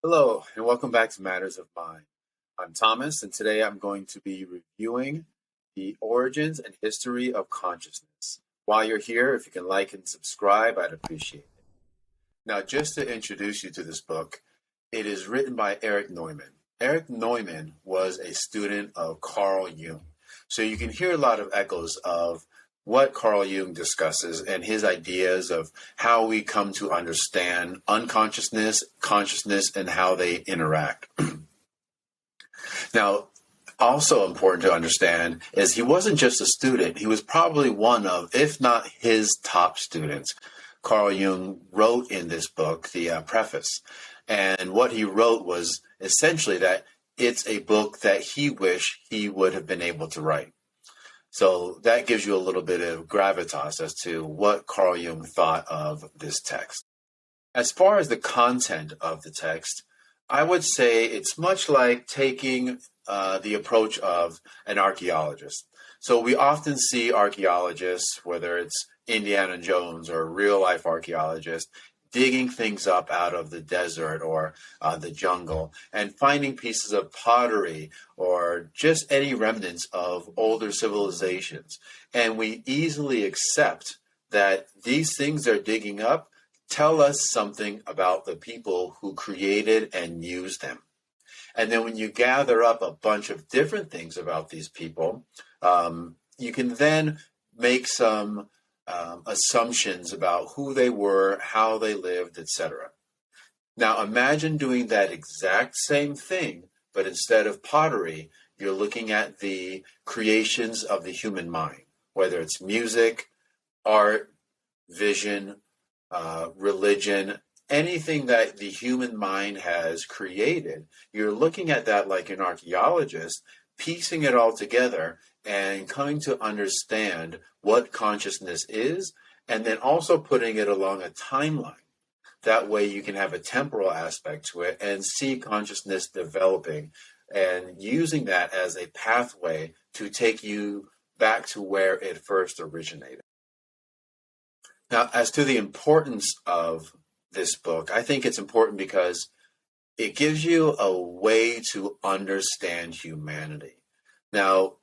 Hello, and welcome back to Matters of Mind. I'm Thomas, and today I'm going to be reviewing the origins and history of consciousness. While you're here, if you can like and subscribe, I'd appreciate it. Now, just to introduce you to this book, it is written by Erich Neumann. Erich Neumann was a student of Carl Jung. So you can hear a lot of echoes of what Carl Jung discusses and his ideas of how we come to understand unconsciousness, consciousness, and how they interact. Now, also important to understand is he wasn't just a student. He was probably one of, if not his top students. Carl Jung wrote in this book, the preface. And what he wrote was essentially that it's a book that he wished he would have been able to write. So that gives you a little bit of gravitas as to what Carl Jung thought of this text. As far as the content of the text, I would say it's much like taking the approach of an archaeologist. So we often see archaeologists, whether it's Indiana Jones or real life archaeologists, digging things up out of the desert or the jungle and finding pieces of pottery or just any remnants of older civilizations. And we easily accept that these things they're digging up tell us something about the people who created and used them. And then when you gather up a bunch of different things about these people, you can then make some assumptions about who they were, how they lived, etc. Now imagine doing that exact same thing, but instead of pottery, you're looking at the creations of the human mind, whether it's music, art, vision, religion, anything that the human mind has created. You're looking at that like an archaeologist, piecing it all together and coming to understand what consciousness is, and then also putting it along a timeline. That way you can have a temporal aspect to it and see consciousness developing and using that as a pathway to take you back to where it first originated. Now, as to the importance of this book, I think it's important because it gives you a way to understand humanity. Now,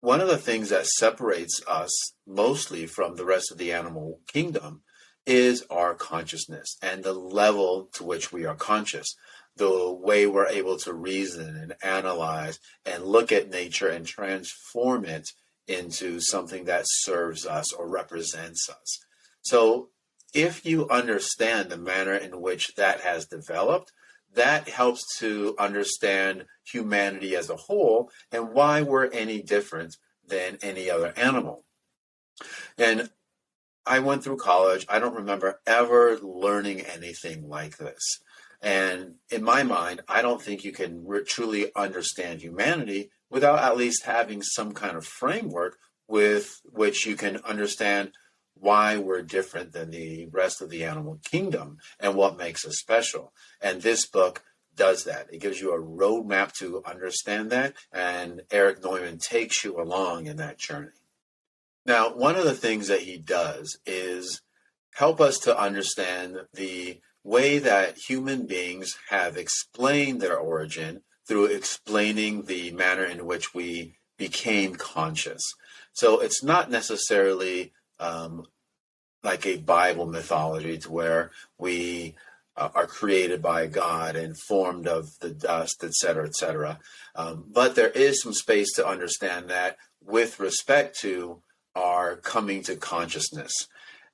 one of the things that separates us mostly from the rest of the animal kingdom is our consciousness and the level to which we are conscious, the way we're able to reason and analyze and look at nature and transform it into something that serves us or represents us. So if you understand the manner in which that has developed, that helps to understand humanity as a whole and why we're any different than any other animal. And I went through college. I don't remember ever learning anything like this. And in my mind, I don't think you can truly understand humanity without at least having some kind of framework with which you can understand why we're different than the rest of the animal kingdom and what makes us special. And this book does that. It gives you a roadmap to understand that, and Erich Neumann takes you along in that journey. Now, one of the things that he does is help us to understand the way that human beings have explained their origin through explaining the manner in which we became conscious. So it's not necessarily like a Bible mythology to where we are created by God and formed of the dust, et cetera, et cetera. But there is some space to understand that with respect to our coming to consciousness.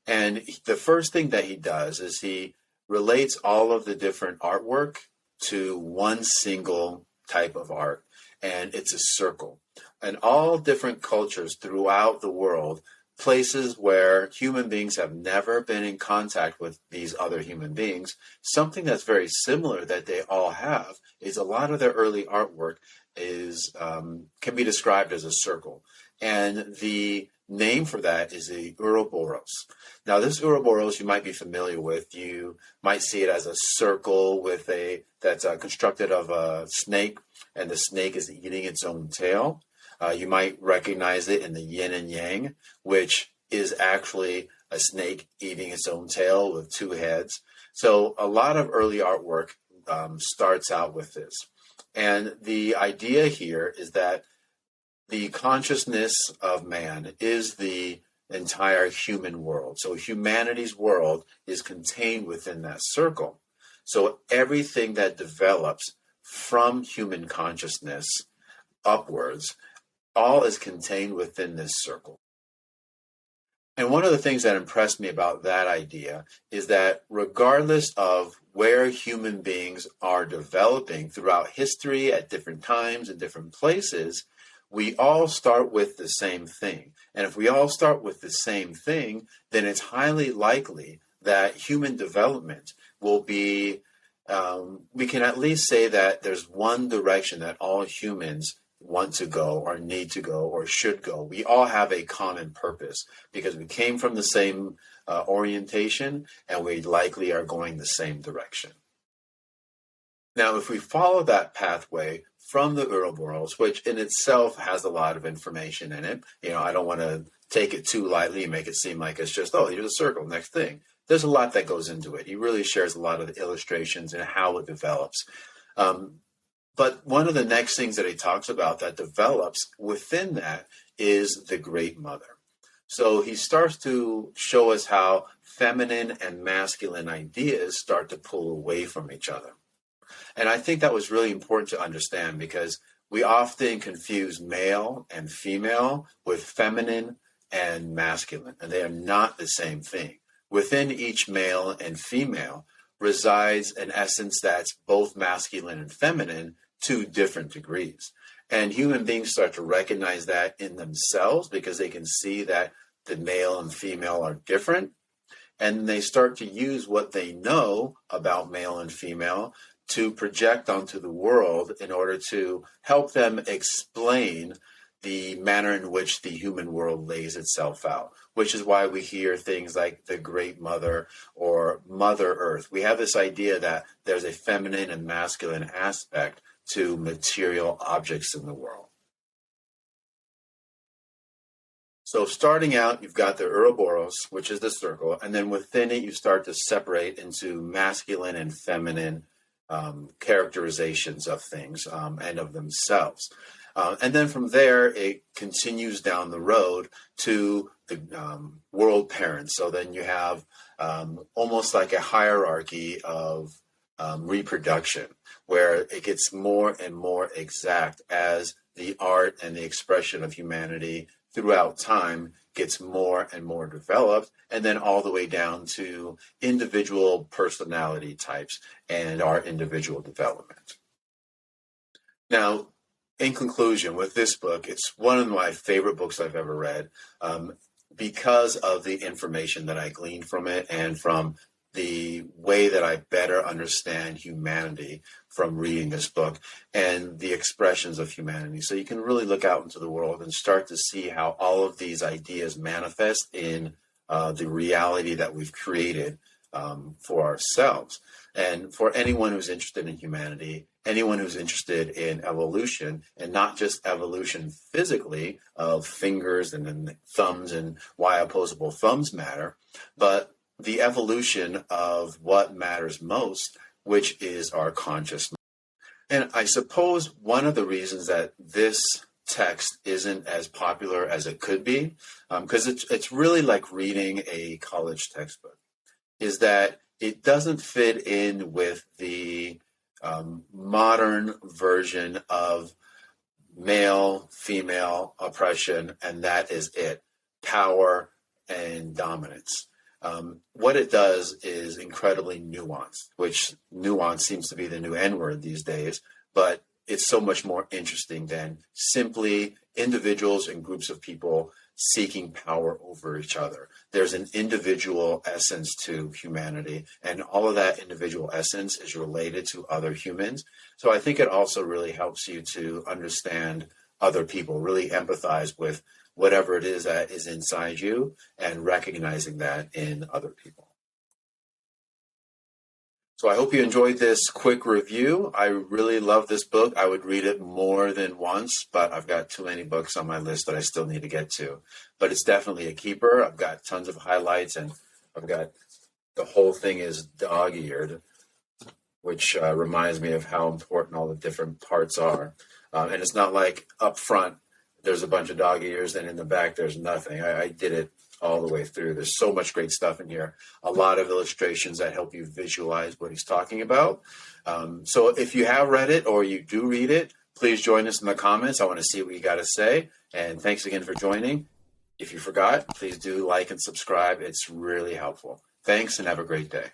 And the first thing that he does is he relates all of the different artwork to one single type of art, and it's a circle. And all different cultures throughout the world, places where human beings have never been in contact with these other human beings, something that's very similar that they all have is a lot of their early artwork is can be described as a circle. And the name for that is the Ouroboros. Now, this Ouroboros you might be familiar with. You might see it as a circle with that's constructed of a snake, and the snake is eating its own tail. You might recognize it in the yin and yang, which is actually a snake eating its own tail with two heads. So a lot of early artwork starts out with this. And the idea here is that the consciousness of man is the entire human world. So humanity's world is contained within that circle. So everything that develops from human consciousness upwards, all is contained within this circle. And one of the things that impressed me about that idea is that regardless of where human beings are developing throughout history at different times and different places, we all start with the same thing. And if we all start with the same thing, then it's highly likely that human development will be, we can at least say that there's one direction that all humans want to go or need to go or should go. We all have a common purpose because we came from the same orientation and we likely are going the same direction. Now, if we follow that pathway from the Ouroboros, which in itself has a lot of information in it, I don't want to take it too lightly and make it seem like it's just, oh, here's a circle, next thing. There's a lot that goes into it. He really shares a lot of the illustrations and how it develops. But one of the next things that he talks about that develops within that is the Great Mother. So he starts to show us how feminine and masculine ideas start to pull away from each other. And I think that was really important to understand because we often confuse male and female with feminine and masculine, and they are not the same thing. Within each male and female resides an essence that's both masculine and feminine to different degrees. And human beings start to recognize that in themselves because they can see that the male and female are different. And they start to use what they know about male and female to project onto the world in order to help them explain the manner in which the human world lays itself out, which is why we hear things like the Great Mother or Mother Earth. We have this idea that there's a feminine and masculine aspect to material objects in the world. So starting out, you've got the Ouroboros, which is the circle, and then within it you start to separate into masculine and feminine characterizations of things and of themselves. And then from there, it continues down the road to the world parents. So then you have almost like a hierarchy of reproduction, where it gets more and more exact as the art and the expression of humanity throughout time gets more and more developed, and then all the way down to individual personality types and our individual development. Now, in conclusion, with this book, it's one of my favorite books I've ever read because of the information that I gleaned from it and from the way that I better understand humanity from reading this book and the expressions of humanity. So you can really look out into the world and start to see how all of these ideas manifest in the reality that we've created for ourselves. And for anyone who's interested in humanity, anyone who's interested in evolution, and not just evolution physically of fingers and then thumbs and why opposable thumbs matter, but the evolution of what matters most, which is our consciousness. And I suppose one of the reasons that this text isn't as popular as it could be, because it's really like reading a college textbook, is that it doesn't fit in with the modern version of male-female oppression, and that is it, power and dominance. What it does is incredibly nuanced, which nuance seems to be the new N-word these days, but it's so much more interesting than simply individuals and groups of people seeking power over each other. There's an individual essence to humanity, and all of that individual essence is related to other humans. So I think it also really helps you to understand other people, really empathize with whatever it is that is inside you and recognizing that in other people. So I hope you enjoyed this quick review. I really love this book. I would read it more than once, but I've got too many books on my list that I still need to get to. But it's definitely a keeper. I've got tons of highlights, and I've got the whole thing is dog-eared which reminds me of how important all the different parts are. And it's not like up front, there's a bunch of dog ears, and in the back, there's nothing. I did it all the way through. There's so much great stuff in here. A lot of illustrations that help you visualize what he's talking about. So if you have read it or you do read it, please join us in the comments. I want to see what you got to say. And thanks again for joining. If you forgot, please do like and subscribe. It's really helpful. Thanks and have a great day.